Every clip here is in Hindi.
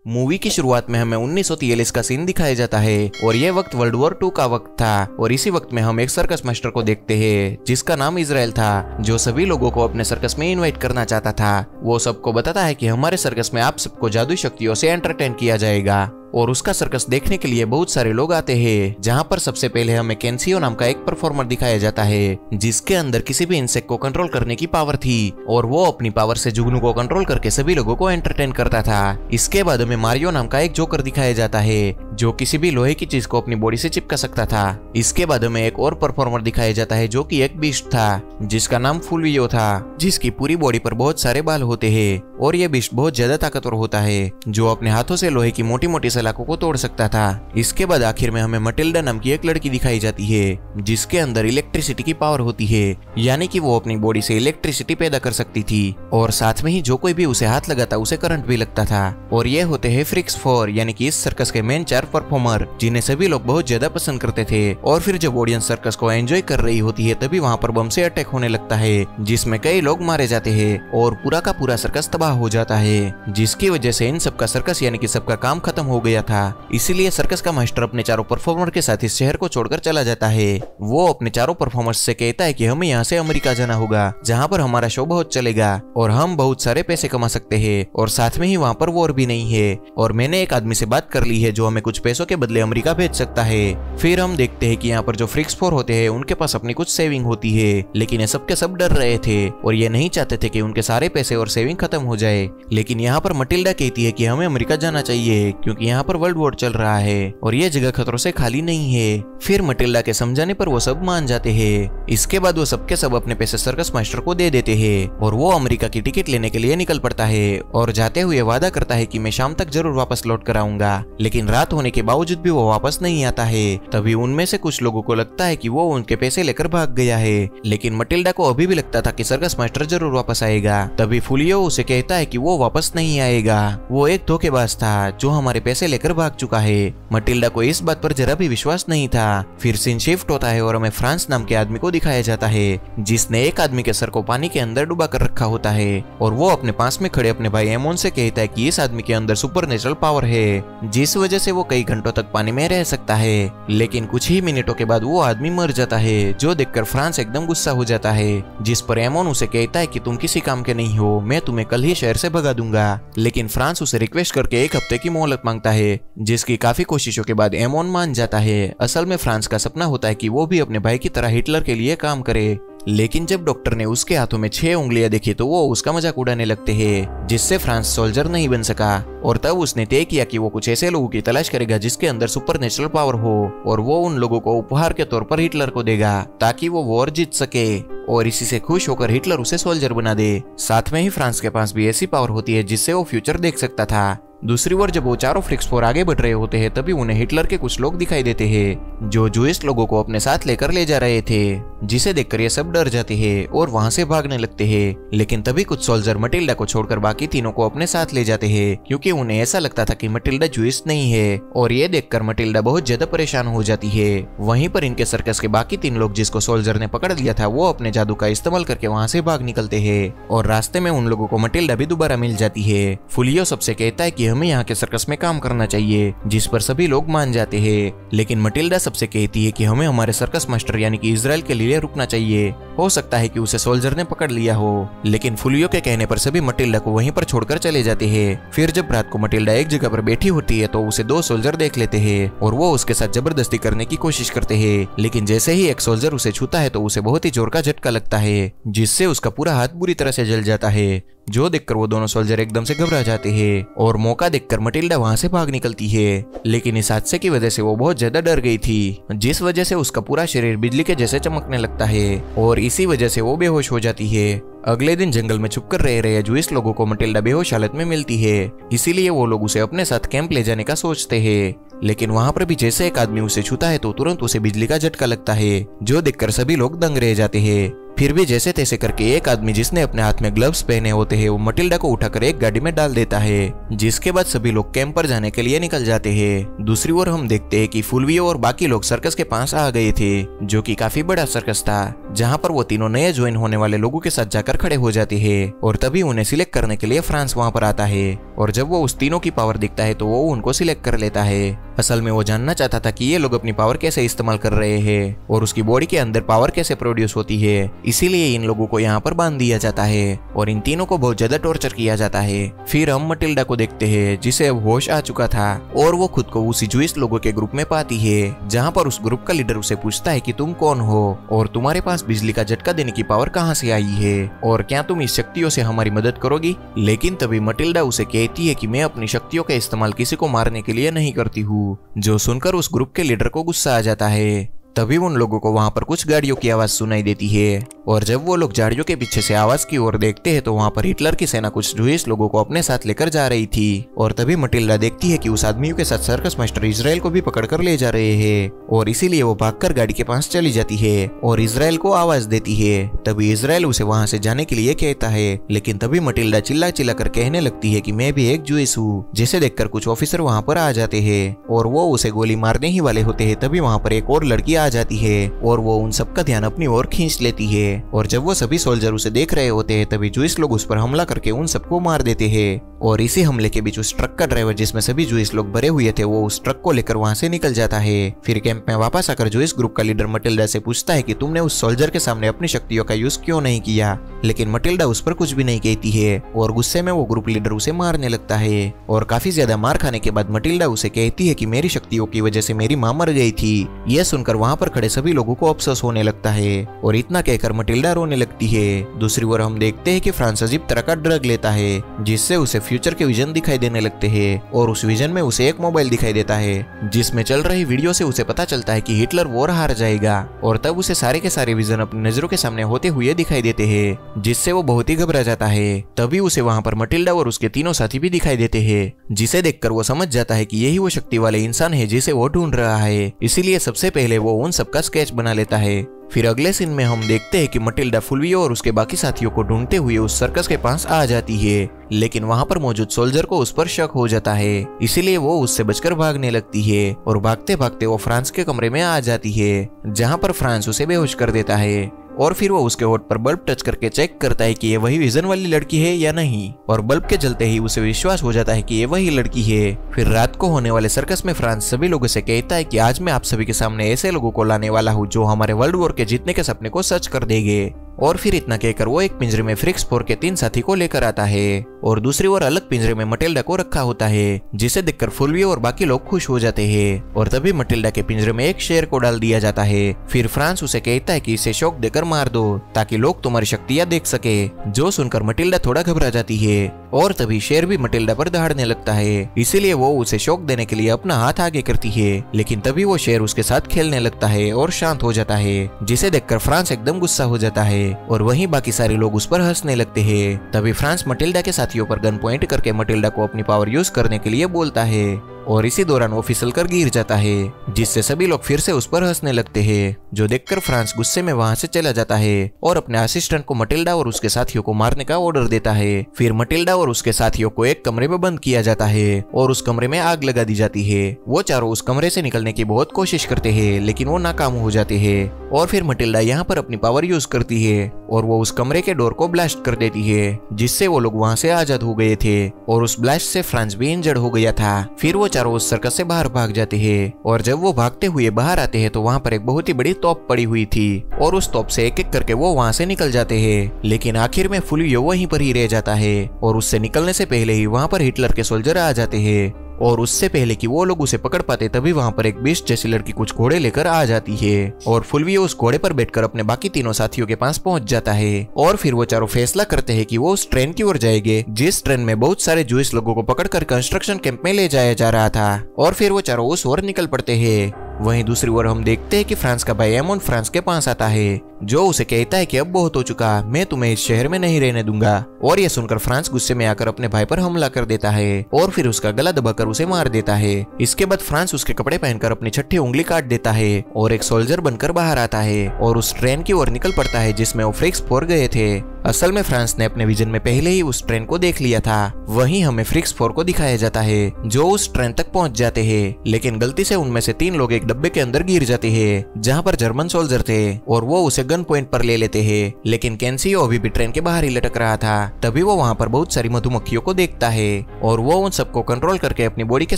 मूवी की शुरुआत में हमें 1943 का सीन दिखाया जाता है और यह वक्त वर्ल्ड वॉर 2 का वक्त था और इसी वक्त में हम एक सर्कस मास्टर को देखते हैं जिसका नाम इजराइल था, जो सभी लोगों को अपने सर्कस में इनवाइट करना चाहता था। वो सबको बताता है कि हमारे सर्कस में आप सबको जादुई शक्तियों से एंटरटेन किया जाएगा और उसका सर्कस देखने के लिए बहुत सारे लोग आते हैं। जहां पर सबसे पहले हमें कैंसियो नाम का एक परफॉर्मर दिखाया जाता है जिसके अंदर किसी भी इंसेक्ट को कंट्रोल करने की पावर थी और वो अपनी पावर से जुगनू को कंट्रोल करके सभी लोगों को एंटरटेन करता था। इसके बाद हमें मारियो नाम का एक जोकर दिखाया जाता है जो किसी भी लोहे की चीज को अपनी बॉडी से चिपका सकता था। इसके बाद हमें एक और परफॉर्मर दिखाया जाता है जो कि एक बीस्ट था जिसका नाम फुलवियो था, जिसकी पूरी बॉडी पर बहुत सारे बाल होते हैं और ये बीस्ट बहुत ज्यादा ताकतवर होता है जो अपने हाथों से लोहे की मोटी मोटी सलाखों को तोड़ सकता था। इसके बाद आखिर में हमें मटिल्डा नाम की एक लड़की दिखाई जाती है जिसके अंदर इलेक्ट्रिसिटी की पावर होती है, यानी कि वो अपनी बॉडी से इलेक्ट्रिसिटी पैदा कर सकती थी और साथ में ही जो कोई भी उसे हाथ लगाता उसे करंट भी लगता था। और ये होते हैं फ्रिक्स 4 यानी कि इस सर्कस के मेन 4 परफॉर्मर जिन्हें सभी लोग बहुत ज्यादा पसंद करते थे। और फिर जब ऑडियंस सर्कस को एंजॉय कर रही होती है तभी वहाँ पर बम से अटैक होने लगता है जिसमें कई लोग मारे जाते हैं और पूरा का पूरा सर्कस तबाह हो जाता है, जिसकी वजह से इन सबका सर्कस यानी कि सबका काम खत्म हो गया था। इसीलिए सर्कस का मास्टर अपने चारों परफॉर्मर के साथ इस शहर को छोड़कर चला जाता है। वो अपने चारों परफॉर्मर्स से कहता है कि हमें यहाँ से अमेरिका जाना होगा जहाँ पर हमारा शो बहुत चलेगा और हम बहुत सारे पैसे कमा सकते हैं और साथ में ही वहाँ पर वॉर भी नहीं है और मैंने एक आदमी से बात कर ली है जो हमें कुछ पैसों के बदले अमेरिका भेज सकता है। फिर हम देखते हैं कि यहाँ पर जो फ्रिक्स 4 होते हैं उनके पास अपनी कुछ सेविंग होती है, लेकिन ये सब के सब डर रहे थे और ये नहीं चाहते थे कि उनके सारे पैसे और सेविंग खत्म हो जाए। लेकिन यहाँ पर मटिल्डा कहती है कि हमें अमेरिका जाना चाहिए क्योंकि यहाँ पर वर्ल्ड वॉर चल रहा है और ये जगह खतरों से खाली नहीं है। फिर मटिल्डा के समझाने पर वो सब मान जाते हैं। इसके बाद वो सबके सब अपने पैसे सर्कस मास्टर को दे देते हैं और वो अमेरिका की टिकट लेने के लिए निकल पड़ता है और जाते हुए वादा करता है कि मैं शाम तक जरूर वापस लौट कर आऊंगा। लेकिन रात होने के बावजूद भी वो वापस नहीं आता है। तभी उनमें से कुछ लोगों को लगता है कि वो उनके पैसे लेकर भाग गया है, लेकिन मटिल्डा को अभी भी लगता था कि सर्कस मास्टर जरूर वापस आएगा। तभी फुलियो उसे कहता है कि वो वापस नहीं आएगा, वो एक धोखेबाज था जो हमारे पैसे लेकर भाग चुका है। मटिल्डा को इस बात पर जरा भी विश्वास नहीं था। फिर सीन शिफ्ट होता है और हमें फ्रांस नाम के आदमी को दिखाया जाता है जिसने एक आदमी के सर को पानी के अंदर डुबा कर रखा होता है और वो अपने पास में खड़े अपने भाई एमोन से कहता है कि इस आदमी के अंदर सुपरनेचुरल पावर है जिस वजह से वो कई घंटों तक पानी में रह सकता है। लेकिन कुछ ही मिनटों के बाद वो आदमी मर जाता है, जो देखकर फ्रांस एकदम गुस्सा हो जाता है, जिस पर एमोन उसे कहता है कि तुम किसी काम के नहीं हो, मैं तुम्हें कल ही शहर से भगा दूंगा। लेकिन फ्रांस उसे रिक्वेस्ट करके 1 हफ्ते की मोहलत मांगता है जिसकी काफी कोशिशों के बाद एमोन मान जाता है। असल में फ्रांस का सपना होता है कि वो भी अपने भाई की तरह हिटलर के लिए काम करे, लेकिन जब डॉक्टर ने उसके हाथों में 6 उंगलियां देखी तो वो उसका मजाक उड़ाने लगते हैं, जिससे फ्रांस सोल्जर नहीं बन सका। और तब उसने तय किया कि वो कुछ ऐसे लोगों की तलाश करेगा जिसके अंदर सुपरनेचुरल पावर हो और वो उन लोगों को उपहार के तौर पर हिटलर को देगा ताकि वो वॉर जीत सके और इसी से खुश होकर हिटलर उसे सोल्जर बना दे। साथ में ही फ्रांस के पास भी ऐसी पावर होती है जिससे वो फ्यूचर देख सकता था। दूसरी ओर जब वो चारों फ्रिक्स 4 आगे बढ़ रहे होते हैं तभी उन्हें हिटलर के कुछ लोग दिखाई देते हैं जो जूइश लोगों को अपने साथ लेकर ले जा रहे थे, जिसे देखकर ये सब डर जाते हैं और वहां से भागने लगते हैं। लेकिन तभी कुछ सोल्जर मटिल्डा को छोड़कर बाकी तीनों को अपने साथ ले जाते हैं क्योंकि उन्हें ऐसा लगता था कि मटिल्डा जूइश नहीं है और ये देखकर मटिल्डा बहुत ज्यादा परेशान हो जाती है। वहीं पर इनके सर्कस के बाकी 3 लोग जिसको सोल्जर ने पकड़ लिया था वो अपने जादू का इस्तेमाल करके वहां से भाग निकलते हैं और रास्ते में उन लोगों को मटिल्डा भी दोबारा मिल जाती है। फुलियो सबसे कहता है कि हमें यहाँ के सर्कस में काम करना चाहिए, जिस पर सभी लोग मान जाते हैं। लेकिन मटिल्डा सबसे कहती है कि हमें हमारे सर्कस मास्टर यानी कि इजराइल के लिए रुकना चाहिए, हो सकता है कि उसे सोल्जर ने पकड़ लिया हो। लेकिन फुलियो के कहने पर सभी मटिल्डा को वहीं पर छोड़कर चले जाते हैं। फिर जब रात को मटिल्डा एक जगह पर बैठी होती है तो उसे 2 सोल्जर देख लेते हैं और वो उसके साथ जबरदस्ती करने की कोशिश करते हैं। लेकिन जैसे ही एक सोल्जर उसे छूता है तो उसे बहुत ही जोर का झटका लगता है जिससे उसका पूरा हाथ बुरी तरह से जल जाता है, जो देखकर वो दोनों सोल्जर एकदम से घबरा जाते हैं और मौका देखकर मटिल्डा वहां से भाग निकलती है। लेकिन इस हादसे की वजह से वो बहुत ज्यादा डर गई थी, जिस वजह से उसका पूरा शरीर बिजली के जैसे चमकने लगता है और इसी वजह से वो बेहोश हो जाती है। अगले दिन जंगल में छुपकर रह रहे जूइश लोगों को मटिल्डा बेहोश हालत में मिलती है, इसीलिए वो लोग उसे अपने साथ कैंप ले जाने का सोचते हैं। लेकिन वहां पर भी जैसे एक आदमी उसे छूता है तो तुरंत उसे बिजली का झटका लगता है, जो देखकर सभी लोग दंग रह जाते हैं। फिर भी जैसे तैसे करके एक आदमी जिसने अपने हाथ में ग्लव्स पहने होते हैं वो मटिल्डा को उठाकर एक गाड़ी में डाल देता है, जिसके बाद सभी लोग कैंप पर जाने के लिए निकल जाते हैं। दूसरी ओर हम देखते हैं कि फुलवियो और बाकी लोग सर्कस के पास आ गए थे, जो कि काफी बड़ा सर्कस था जहाँ पर वो तीनों नए ज्वाइन होने वाले लोगों के साथ जाकर खड़े हो जाते हैं और तभी उन्हें सिलेक्ट करने के लिए फ्रांस वहाँ पर आता है और जब वो उस तीनों की पावर दिखता है तो वो उनको सिलेक्ट कर लेता है। असल में वो जानना चाहता था कि ये लोग अपनी पावर कैसे इस्तेमाल कर रहे हैं और उसकी बॉडी के अंदर पावर कैसे प्रोड्यूस होती है, इसीलिए इन लोगों को यहाँ पर बांध दिया जाता है और इन तीनों को बहुत ज्यादा टॉर्चर किया जाता है। फिर हम मटिल्डा को देखते हैं जिसे अब होश आ चुका था और वो खुद को उसी जूइश लोगों के ग्रुप में पाती है, जहाँ पर उस ग्रुप का लीडर उसे पूछता है कि तुम कौन हो और तुम्हारे पास बिजली का झटका देने की पावर कहाँ से आई है और क्या तुम इस शक्तियों से हमारी मदद करोगी। लेकिन तभी मटिल्डा उसे कहती है कि मैं अपनी शक्तियों का इस्तेमाल किसी को मारने के लिए नहीं करती हूँ, जो सुनकर उस ग्रुप के लीडर को गुस्सा आ जाता है। तभी उन लोगों को वहां पर कुछ गाड़ियों की आवाज सुनाई देती है और जब वो लोग झाड़ियों के पीछे से आवाज की ओर देखते हैं तो वहां पर हिटलर की सेना कुछ जूइश लोगों को अपने साथ लेकर जा रही थी और तभी मटिल्डा देखती है कि उस आदमियों के साथ सर्कस मास्टर इजराइल को भी पकड़ कर ले जा रहे हैं और इसीलिए वो भागकर गाड़ी के पास चली जाती है और इजराइल को आवाज देती है। तभी इजराइल उसे वहां से जाने के लिए कहता है, लेकिन तभी मटिल्डा चिल्ला चिल्ला कर कहने लगती है कि मैं भी एक जूइश हूँ, जिसे देखकर कुछ ऑफिसर वहां पर आ जाते हैं और वो उसे गोली मारने ही वाले होते हैं। तभी वहां पर एक और लड़की आ जाती है और वो उन सबका ध्यान अपनी ओर खींच लेती है और जब वो सभी सोल्जर उसे देख रहे होते हैं तभी जूइश लोग उस पर हमला करके उन सबको मार देते हैं और इसी हमले के बीच उस ट्रक का ड्राइवर जिसमें सभी जूइश लोग भरे हुए थे वो उस ट्रक को लेकर वहां से निकल जाता है। फिर कैंप में वापस आकर जूइश ग्रुप का लीडर मटिल्डा से पूछता है कि तुमने उस सोल्जर के सामने अपनी शक्तियों का यूज क्यों नहीं किया, लेकिन मटिल्डा उस पर कुछ भी नहीं कहती है और गुस्से में वो ग्रुप लीडर उसे मारने लगता है और काफी ज्यादा मार खाने के बाद मटिल्डा उसे कहती है कि मेरी शक्तियों की वजह से मेरी मां मर गई थी। यह सुनकर वहां पर खड़े सभी लोगों को अफसोस होने लगता है और इतना कहकर मटिल्डा रोने लगती है। दूसरी ओर हम देखते हैं कि फ्रांस अजीब तरह का ड्रग लेता है जिससे उसे फ्यूचर के विजन दिखाई देने लगते हैं और उस विजन में उसे एक मोबाइल दिखाई देता है जिसमें चल रही वीडियो से उसे पता चलता है कि हिटलर वॉर हार जाएगा और तब उसे सारे के सारे विजन अपनी नजरों के सामने होते हुए दिखाई देते हैं जिससे वो बहुत ही घबरा जाता है। तभी उसे वहां पर मटिल्डा और उसके तीनों साथी भी दिखाई देते हैं जिसे देखकर वो समझ जाता है कि यही वो शक्ति वाले इंसान है जिसे वो ढूंढ रहा है, इसीलिए सबसे पहले वो उन सबका स्केच बना लेता है। फिर अगले सीन में हम देखते हैं कि मटिल्डा फुल्वियो और उसके बाकी साथियों को ढूंढते हुए उस सर्कस के पास आ जाती है, लेकिन वहां पर मौजूद सोल्जर को उस पर शक हो जाता है, इसीलिए वो उससे बचकर भागने लगती है और भागते भागते वो फ्रांस के कमरे में आ जाती है जहां पर फ्रांस उसे बेहोश कर देता है और फिर वो उसके होठ पर बल्ब टच करके चेक करता है कि ये वही विजन वाली लड़की है या नहीं और बल्ब के जलते ही उसे विश्वास हो जाता है कि ये वही लड़की है। फिर रात को होने वाले सर्कस में फ्रांस सभी लोगों से कहता है कि आज मैं आप सभी के सामने ऐसे लोगों को लाने वाला हूँ जो हमारे वर्ल्ड वॉर के जीतने के सपने को सच कर देंगे। और फिर इतना कहकर वो एक पिंजरे में फ्रिक्स 4 के 3 साथी को लेकर आता है और दूसरी ओर अलग पिंजरे में मटिल्डा को रखा होता है जिसे देखकर फुल्वियो और बाकी लोग खुश हो जाते हैं और तभी मटिल्डा के पिंजरे में एक शेर को डाल दिया जाता है। फिर फ्रांस उसे कहता है कि इसे शॉक देकर मार दो ताकि लोग तुम्हारी शक्तियां देख सके, जो सुनकर मटिल्डा थोड़ा घबरा जाती है और तभी शेर भी मटिल्डा पर दहाड़ने लगता है, इसीलिए वो उसे शॉक देने के लिए अपना हाथ आगे करती है, लेकिन तभी वो शेर उसके साथ खेलने लगता है और शांत हो जाता है जिसे देखकर फ्रांस एकदम गुस्सा हो जाता है और वहीं बाकी सारे लोग उस पर हंसने लगते हैं। तभी फ्रांस मटिल्डा के साथियों पर गन पॉइंट करके मटिल्डा को अपनी पावर यूज करने के लिए बोलता है और इसी दौरान वो फिसल कर गिर जाता है जिससे सभी लोग फिर से उस पर हंसने लगते हैं, जो देखकर फ्रांस गुस्से में वहां से चला जाता है और अपने असिस्टेंट को मटिल्डा और उसके साथियों को मारने का ऑर्डर देता है। फिर मटिल्डा और उसके साथियों को एक कमरे में बंद किया जाता है और उस कमरे में आग लगा दी जाती है। वो चारों उस कमरे से निकलने की बहुत कोशिश करते हैं लेकिन वो नाकाम हो जाते हैं और फिर मटिल्डा यहाँ पर अपनी पावर यूज करती है और वो उस कमरे के डोर को ब्लास्ट कर देती है जिससे वो लोग वहां से आजाद हो गए थे और उस ब्लास्ट से फ्रांस भी इंजर्ड हो गया था। फिर वो चारों उस सर्कस से बाहर भाग जाते हैं और जब वो भागते हुए बाहर आते हैं तो वहां पर एक बहुत ही बड़ी तोप पड़ी हुई थी और उस तोप से एक एक करके वो वहां से निकल जाते हैं, लेकिन आखिर में फुल्वियो वहीं पर ही रह जाता है और उससे निकलने से पहले ही वहां पर हिटलर के सोल्जर आ जाते हैं और उससे पहले कि वो लोग उसे पकड़ पाते तभी वहां पर एक बीस्ट जैसी लड़की कुछ घोड़े लेकर आ जाती है और फुल्वियो उस घोड़े पर बैठकर अपने बाकी तीनों साथियों के पास पहुंच जाता है और फिर वो चारों फैसला करते हैं कि वो उस ट्रेन की ओर जाएंगे जिस ट्रेन में बहुत सारे जूइश लोगों को पकड़कर कंस्ट्रक्शन कैंप में ले जाया जा रहा था और फिर वो चारों उस ओर निकल पड़ते हैं। वहीं दूसरी ओर हम देखते हैं कि फ्रांस का भाई एमोन फ्रांस के पास आता है जो उसे कहता है कि अब बहुत हो चुका, मैं तुम्हें इस शहर में नहीं रहने दूंगा और यह सुनकर फ्रांस गुस्से में आकर अपने भाई पर हमला कर देता है और फिर उसका गला दबाकर उसे मार देता है। इसके बाद फ्रांस उसके कपड़े पहनकर अपनी छठी उंगली काट देता है और एक सोल्जर बनकर बाहर आता है और उस ट्रेन की ओर निकल पड़ता है जिसमें वो फ्रिक्स 4 गए थे असल में फ्रांस ने अपने विजन में पहले ही उस ट्रेन को देख लिया था। वहीं हमें फ्रिक्स 4 को दिखाया जाता है जो उस ट्रेन तक पहुंच जाते हैं, लेकिन गलती से उनमें से 3 लोग एक डब्बे के अंदर गिर जाते हैं जहां पर जर्मन सोल्जर थे और वो उसे गन पॉइंट पर ले लेते हैं। लेकिन कैंसियो अभी भी ट्रेन के बाहर ही लटक रहा था। तभी वो वहां पर बहुत सारी मधुमक्खियों को देखता है और वो उन सबको कंट्रोल करके अपनी बॉडी के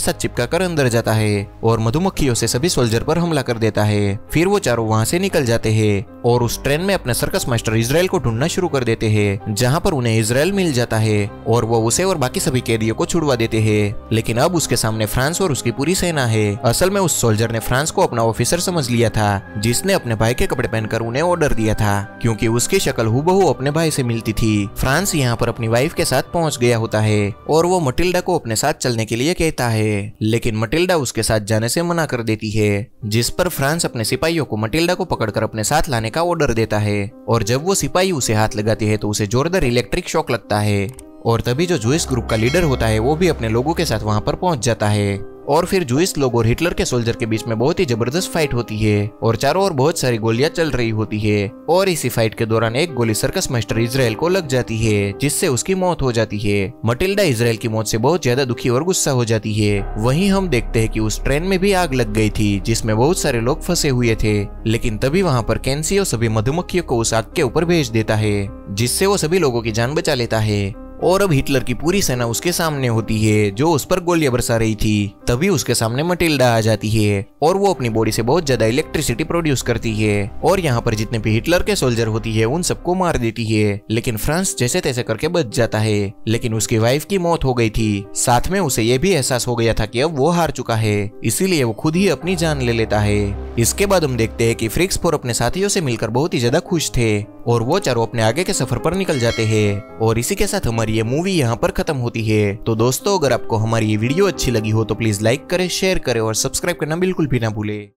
साथ चिपका कर अंदर जाता है और मधुमक्खियों से सभी सोल्जर पर हमला कर देता है। फिर वो चारों वहां से निकल जाते हैं और उस ट्रेन में अपने सर्कस मास्टर इजराइल को ढूंढना शुरू कर देते हैं, जहां पर उन्हें इजराइल मिल जाता है और वो उसे और बाकी सभी कैदियों को छुड़वा देते हैं। लेकिन अब उसके सामने फ्रांस और उसकी पूरी सेना है। असल में उस सोल्जर ने फ्रांस को अपना ऑफिसर समझ लिया था, जिसने अपने भाई के कपड़े पहनकर उन्हें ऑर्डर दिया था, क्योंकि उसकी शक्ल हूबहू अपने भाई से मिलती थी। फ्रांस यहाँ पर अपनी वाइफ के साथ पहुंच गया होता है और वो मटिल्डा को अपने साथ चलने के लिए कहता है, लेकिन मटिल्डा उसके साथ जाने से मना कर देती है, जिस पर फ्रांस अपने सिपाहियों को मटिल्डा को पकड़कर अपने साथ लाने का ऑर्डर देता है। और जब वो सिपाही उसे हाथ लगाते हैं तो उसे जोरदार इलेक्ट्रिक शॉक लगता है और तभी जो जूइश ग्रुप का लीडर होता है वो भी अपने लोगों के साथ वहां पर पहुंच जाता है। और फिर जूइश लोग और हिटलर के सोल्जर के बीच में बहुत ही जबरदस्त फाइट होती है और चारों ओर बहुत सारी गोलियां चल रही होती है। और इसी फाइट के दौरान एक गोली सर्कस मास्टर इजराइल को लग जाती है, जिससे उसकी मौत हो जाती है। मटिल्डा इजराइल की मौत से बहुत ज्यादा दुखी और गुस्सा हो जाती है। वहीं हम देखते हैं कि उस ट्रेन में भी आग लग गई थी, जिसमें बहुत सारे लोग फंसे हुए थे। लेकिन तभी वहां पर कैंसियो सभी मधुमक्खियों को उस आग के ऊपर भेज देता है, जिससे वो सभी लोगों की जान बचा लेता है। और अब हिटलर की पूरी सेना उसके सामने होती है, जो उस पर गोलियां बरसा रही थी। तभी उसके सामने मटिल्डा आ जाती है और वो अपनी बॉडी से बहुत ज्यादा इलेक्ट्रिसिटी प्रोड्यूस करती है और यहाँ पर जितने भी हिटलर के सोल्जर होती है उन सबको मार देती है। लेकिन फ्रांस जैसे तैसे करके बच जाता है, लेकिन उसकी वाइफ की मौत हो गई थी। साथ में उसे यह भी एहसास हो गया था कि अब वो हार चुका है, इसीलिए वो खुद ही अपनी जान ले लेता है। इसके बाद हम देखते हैं कि फ्रिक्स 4 अपने साथियों से मिलकर बहुत ही ज्यादा खुश थे और वो चारों अपने आगे के सफर पर निकल जाते हैं। और इसी के साथ हमारी ये मूवी यहाँ पर खत्म होती है। तो दोस्तों, अगर आपको हमारी ये वीडियो अच्छी लगी हो तो प्लीज लाइक करें, शेयर करें और सब्सक्राइब करना बिल्कुल भी ना भूलें।